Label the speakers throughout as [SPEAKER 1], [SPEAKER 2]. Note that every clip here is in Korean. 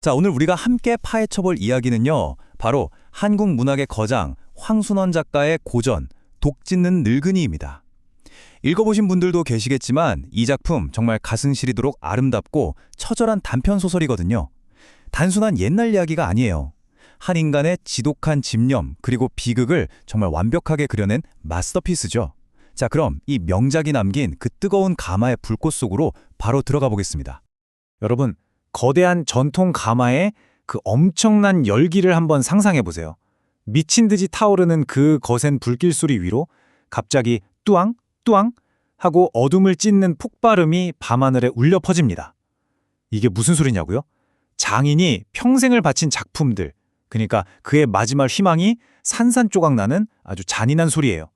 [SPEAKER 1] 자, 오늘 우리가 함께 파헤쳐볼 이야기는요. 바로 한국 문학의 거장 황순원 작가의 고전 독 짖는 늙은이입니다. 읽어보신 분들도 계시겠지만 이 작품 정말 가슴 시리도록 아름답고 처절한 단편 소설이거든요. 단순한 옛날 이야기가 아니에요. 한 인간의 지독한 집념 그리고 비극을 정말 완벽하게 그려낸 마스터피스죠. 자, 그럼 이 명작이 남긴 그 뜨거운 가마의 불꽃 속으로 바로 들어가 보겠습니다.
[SPEAKER 2] 여러분, 거대한 전통 가마의 그 엄청난 열기를 한번 상상해 보세요. 미친 듯이 타오르는 그 거센 불길 소리 위로 갑자기 뚜앙 뚜앙 하고 어둠을 찢는 폭발음이 밤하늘에 울려 퍼집니다. 이게 무슨 소리냐고요? 장인이 평생을 바친 작품들, 그러니까 그의 마지막 희망이 산산조각 나는 아주 잔인한 소리예요.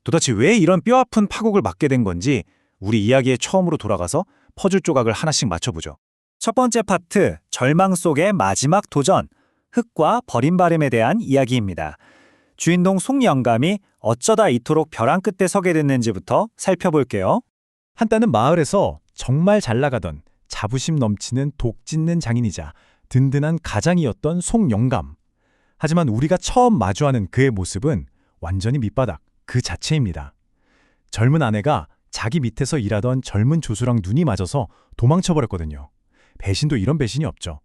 [SPEAKER 2] 도대체 왜 이런 뼈아픈 파국을 맞게 된 건지 우리 이야기의 처음으로 돌아가서 퍼즐 조각을 하나씩 맞춰보죠. 첫 번째 파트, 절망 속의 마지막 도전, 흙과 버림바람에 대한 이야기입니다. 주인공 송영감이 어쩌다 이토록 벼랑 끝에 서게 됐는지부터 살펴볼게요.
[SPEAKER 3] 한때는 마을에서 정말 잘 나가던 자부심 넘치는 독 짖는 장인이자 든든한 가장이었던 송영감. 하지만 우리가 처음 마주하는 그의 모습은 완전히 밑바닥 그 자체입니다. 젊은 아내가 자기 밑에서 일하던 젊은 조수랑 눈이 맞아서 도망쳐버렸거든요. 배신도 이런 배신이 없죠.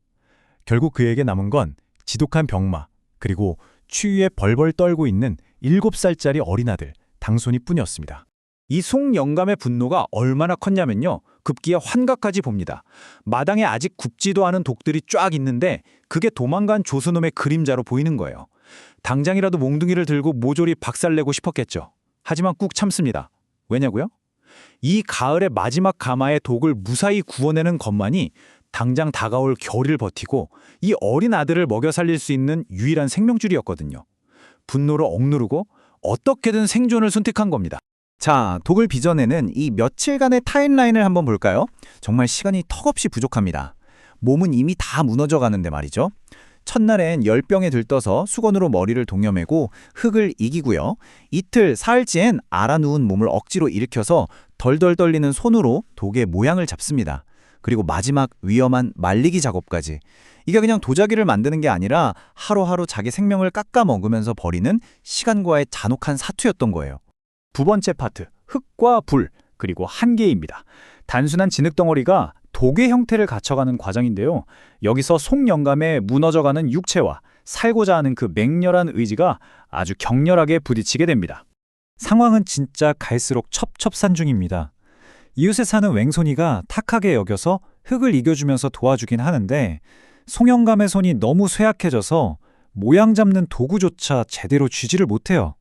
[SPEAKER 3] 결국 그에게 남은 건 지독한 병마, 그리고 추위에 벌벌 떨고 있는 7살짜리 어린아들 당손이뿐이었습니다.
[SPEAKER 2] 이 송영감의 분노가 얼마나 컸냐면요. 급기야 환각까지 봅니다. 마당에 아직 굽지도 않은 독들이 쫙 있는데 그게 도망간 조수놈의 그림자로 보이는 거예요. 당장이라도 몽둥이를 들고 모조리 박살내고 싶었겠죠. 하지만 꾹 참습니다. 왜냐고요? 이 가을의 마지막 가마의 독을 무사히 구워내는 것만이 당장 다가올 겨울을 버티고 이 어린 아들을 먹여 살릴 수 있는 유일한 생명줄이었거든요. 분노를 억누르고 어떻게든 생존을 선택한 겁니다.
[SPEAKER 1] 자, 독을 빚어내는 이 며칠간의 타임라인을 한번 볼까요? 정말 시간이 턱없이 부족합니다. 몸은 이미 다 무너져 가는데 말이죠. 첫날엔 열병에 들떠서 수건으로 머리를 동여매고 흙을 이기고요. 이틀, 사흘째엔 알아누운 몸을 억지로 일으켜서 덜덜 떨리는 손으로 독의 모양을 잡습니다. 그리고 마지막 위험한 말리기 작업까지. 이게 그냥 도자기를 만드는 게 아니라 하루하루 자기 생명을 깎아 먹으면서 벌이는 시간과의 잔혹한 사투였던 거예요.
[SPEAKER 2] 두 번째 파트, 흙과 불, 그리고 한계입니다. 단순한 진흙덩어리가 독의 형태를 갖춰가는 과정인데요. 여기서 송영감의 무너져가는 육체와 살고자 하는 그 맹렬한 의지가 아주 격렬하게 부딪히게 됩니다. 상황은 진짜 갈수록 첩첩산중입니다. 이웃에 사는 웽손이가 탁하게 여겨서 흙을 이겨주면서 도와주긴 하는데 송영감의 손이 너무 쇠약해져서 모양 잡는 도구조차 제대로 쥐지를 못해요.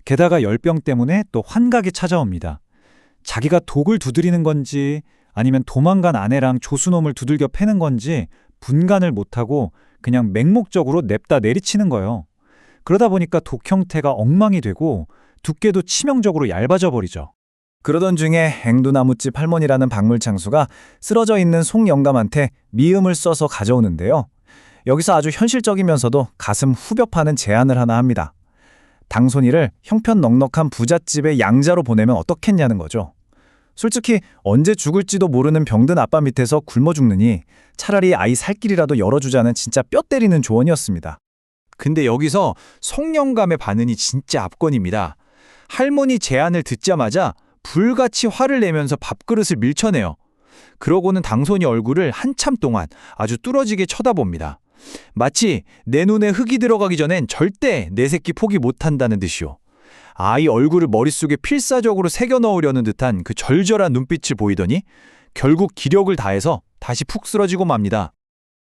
[SPEAKER 2] 게다가 열병 때문에 또 환각이 찾아옵니다. 자기가 독을 두드리는 건지 아니면 도망간 아내랑 조수놈을 두들겨 패는 건지 분간을 못하고 그냥 맹목적으로 냅다 내리치는 거예요. 그러다 보니까 독 형태가 엉망이 되고 두께도 치명적으로 얇아져 버리죠.
[SPEAKER 1] 그러던 중에 앵두나무집 할머니라는 박물창수가 쓰러져 있는 송영감한테 미음을 써서 가져오는데요. 여기서 아주 현실적이면서도 가슴 후벼 파는 제안을 하나 합니다. 당손이를 형편넉넉한 부잣집의 양자로 보내면 어떻겠냐는 거죠. 솔직히 언제 죽을지도 모르는 병든 아빠 밑에서 굶어 죽느니 차라리 아이 살 길이라도 열어주자는 진짜 뼈 때리는 조언이었습니다. 근데 여기서 송영감의 반응이 진짜 압권입니다. 할머니 제안을 듣자마자 불같이 화를 내면서 밥그릇을 밀쳐내요. 그러고는 당손이 얼굴을 한참 동안 아주 뚫어지게 쳐다봅니다. 마치 내 눈에 흙이 들어가기 전엔 절대 내 새끼 포기 못한다는 듯이요. 아이 얼굴을 머릿속에 필사적으로 새겨 넣으려는 듯한 그 절절한 눈빛을 보이더니 결국 기력을 다해서 다시 푹 쓰러지고 맙니다.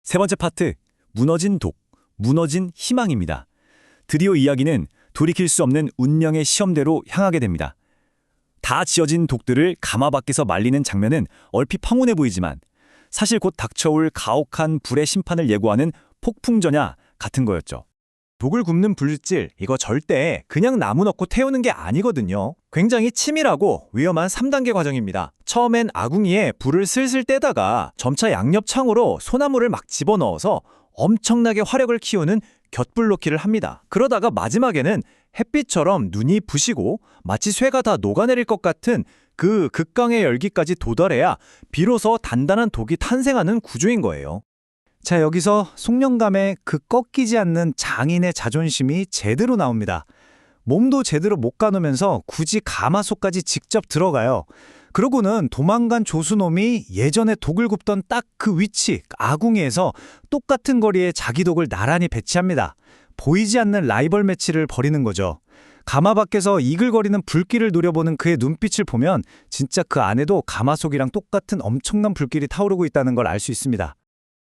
[SPEAKER 3] 세 번째 파트, 무너진 독, 무너진 희망입니다. 드디어 이야기는 돌이킬 수 없는 운명의 시험대로 향하게 됩니다. 다 지어진 독들을 가마 밖에서 말리는 장면은 얼핏 황홀해 보이지만 사실 곧 닥쳐올 가혹한 불의 심판을 예고하는 폭풍전야 같은 거였죠. 독을 굽는 불질, 이거 절대 그냥 나무 넣고 태우는 게 아니거든요. 굉장히 치밀하고 위험한 3단계 과정입니다. 처음엔 아궁이에 불을 슬슬 떼다가 점차 양옆창으로 소나무를 막 집어넣어서 엄청나게 화력을 키우는 곁불놓기를 합니다. 그러다가 마지막에는 햇빛처럼 눈이 부시고 마치 쇠가 다 녹아내릴 것 같은 그 극강의 열기까지 도달해야 비로소 단단한 독이 탄생하는 구조인 거예요.
[SPEAKER 1] 자, 여기서 송영감의 그 꺾이지 않는 장인의 자존심이 제대로 나옵니다. 몸도 제대로 못 가누면서 굳이 가마솥까지 직접 들어가요. 그러고는 도망간 조수놈이 예전에 독을 굽던 딱 그 위치, 아궁이에서 똑같은 거리에 자기 독을 나란히 배치합니다. 보이지 않는 라이벌 매치를 벌이는 거죠. 가마 밖에서 이글거리는 불길을 노려보는 그의 눈빛을 보면 진짜 그 안에도 가마속이랑 똑같은 엄청난 불길이 타오르고 있다는 걸 알 수 있습니다.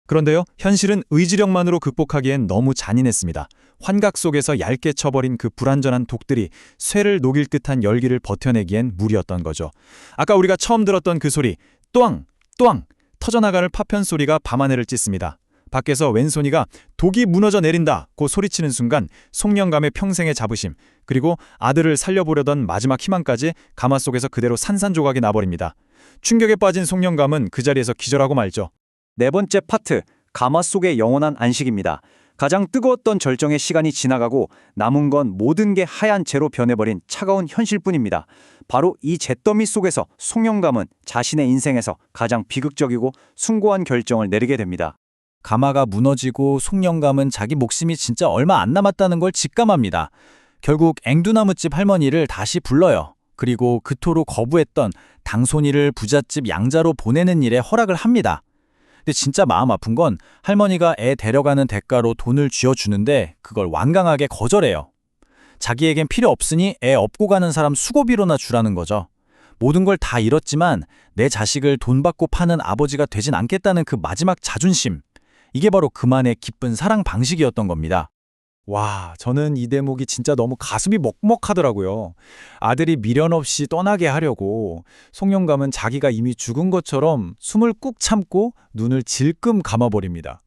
[SPEAKER 3] 그런데요, 현실은 의지력만으로 극복하기엔 너무 잔인했습니다. 환각 속에서 얇게 쳐버린 그 불완전한 독들이 쇠를 녹일 듯한 열기를 버텨내기엔 무리였던 거죠. 아까 우리가 처음 들었던 그 소리, 또앙! 또앙! 터져나가는 파편 소리가 밤하늘을 찢습니다. 밖에서 왼손이가 독이 무너져 내린다 고 소리치는 순간 송영감의 평생의 자부심, 그리고 아들을 살려보려던 마지막 희망까지 가마 속에서 그대로 산산조각이 나버립니다. 충격에 빠진 송영감은 그 자리에서 기절하고 말죠.
[SPEAKER 2] 네 번째 파트, 가마 속의 영원한 안식입니다. 가장 뜨거웠던 절정의 시간이 지나가고 남은 건 모든 게 하얀 재로 변해버린 차가운 현실뿐입니다. 바로 이 잿더미 속에서 송영감은 자신의 인생에서 가장 비극적이고 숭고한 결정을 내리게 됩니다.
[SPEAKER 1] 가마가 무너지고 송영감은 자기 목숨이 진짜 얼마 안 남았다는 걸 직감합니다. 결국 앵두나무집 할머니를 다시 불러요. 그리고 그토록 거부했던 당손이를 부잣집 양자로 보내는 일에 허락을 합니다. 근데 진짜 마음 아픈 건 할머니가 애 데려가는 대가로 돈을 쥐어주는데 그걸 완강하게 거절해요. 자기에겐 필요 없으니 애 업고 가는 사람 수고비로나 주라는 거죠. 모든 걸 다 잃었지만 내 자식을 돈 받고 파는 아버지가 되진 않겠다는 그 마지막 자존심. 이게 바로 그만의 기쁜 사랑 방식이었던 겁니다. 와, 저는 이 대목이 진짜 너무 가슴이 먹먹하더라고요. 아들이 미련 없이 떠나게 하려고 송영감은 자기가 이미 죽은 것처럼 숨을 꾹 참고 눈을 질끔 감아버립니다.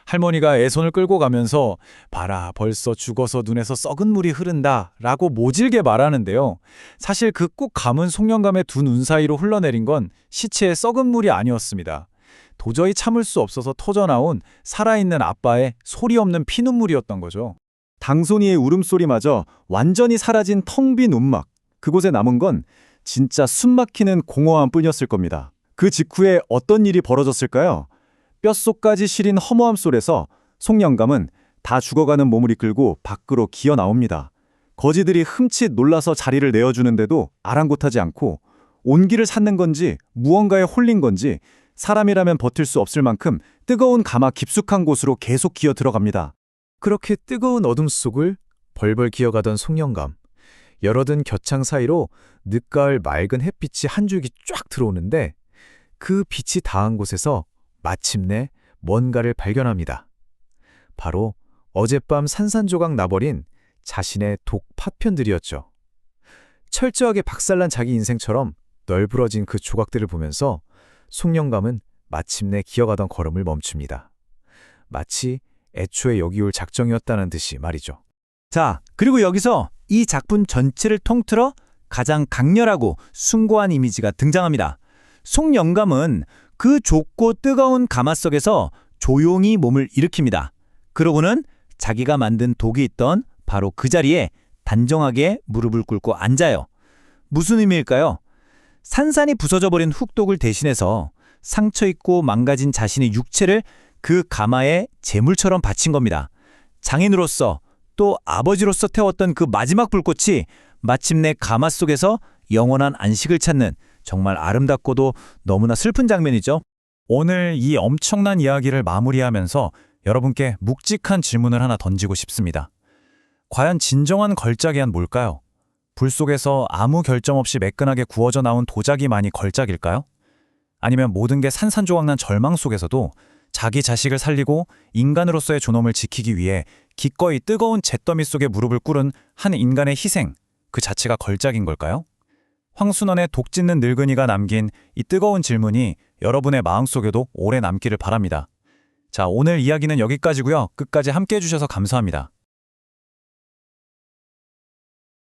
[SPEAKER 1] 할머니가 애손을 끌고 가면서 봐라, 벌써 죽어서 눈에서 썩은 물이 흐른다 라고 모질게 말하는데요. 사실 그 꾹 감은 송영감의 두 눈 사이로 흘러내린 건 시체의 썩은 물이 아니었습니다. 도저히 참을 수 없어서 터져나온 살아있는 아빠의 소리 없는 피눈물이었던 거죠.
[SPEAKER 3] 당손이의 울음소리마저 완전히 사라진 텅 빈 움막. 그곳에 남은 건 진짜 숨막히는 공허함 뿐이었을 겁니다. 그 직후에 어떤 일이 벌어졌을까요? 뼛속까지 시린 허무함 속에서 송영감은 다 죽어가는 몸을 이끌고 밖으로 기어 나옵니다. 거지들이 흠칫 놀라서 자리를 내어주는데도 아랑곳하지 않고 온기를 찾는 건지 무언가에 홀린 건지 사람이라면 버틸 수 없을 만큼 뜨거운 가마 깊숙한 곳으로 계속 기어 들어갑니다.
[SPEAKER 1] 그렇게 뜨거운 어둠 속을 벌벌 기어가던 송영감. 열어둔 겨창 사이로 늦가을 맑은 햇빛이 한 줄기 쫙 들어오는데 그 빛이 닿은 곳에서 마침내 뭔가를 발견합니다. 바로 어젯밤 산산조각 나버린 자신의 독 파편들이었죠. 철저하게 박살난 자기 인생처럼 널브러진 그 조각들을 보면서 송영감은 마침내 기어가던 걸음을 멈춥니다. 마치 애초에 여기 올 작정이었다는 듯이 말이죠. 자, 그리고 여기서 이 작품 전체를 통틀어 가장 강렬하고 숭고한 이미지가 등장합니다. 송영감은 그 좁고 뜨거운 가마 속에서 조용히 몸을 일으킵니다. 그러고는 자기가 만든 독이 있던 바로 그 자리에 단정하게 무릎을 꿇고 앉아요. 무슨 의미일까요? 산산이 부서져버린 훅독을 대신해서 상처있고 망가진 자신의 육체를 그 가마에 제물처럼 바친 겁니다. 장인으로서 또 아버지로서 태웠던 그 마지막 불꽃이 마침내 가마 속에서 영원한 안식을 찾는 정말 아름답고도 너무나 슬픈 장면이죠. 오늘 이 엄청난 이야기를 마무리하면서 여러분께 묵직한 질문을 하나 던지고 싶습니다. 과연 진정한 걸작이란 뭘까요? 불 속에서 아무 결점 없이 매끈하게 구워져 나온 도자기만이 걸작일까요? 아니면 모든 게 산산조각난 절망 속에서도 자기 자식을 살리고 인간으로서의 존엄을 지키기 위해 기꺼이 뜨거운 잿더미 속에 무릎을 꿇은 한 인간의 희생, 그 자체가 걸작인 걸까요? 황순원의 독 짖는 늙은이가 남긴 이 뜨거운 질문이 여러분의 마음속에도 오래 남기를 바랍니다. 자, 오늘 이야기는 여기까지고요. 끝까지 함께해 주셔서 감사합니다.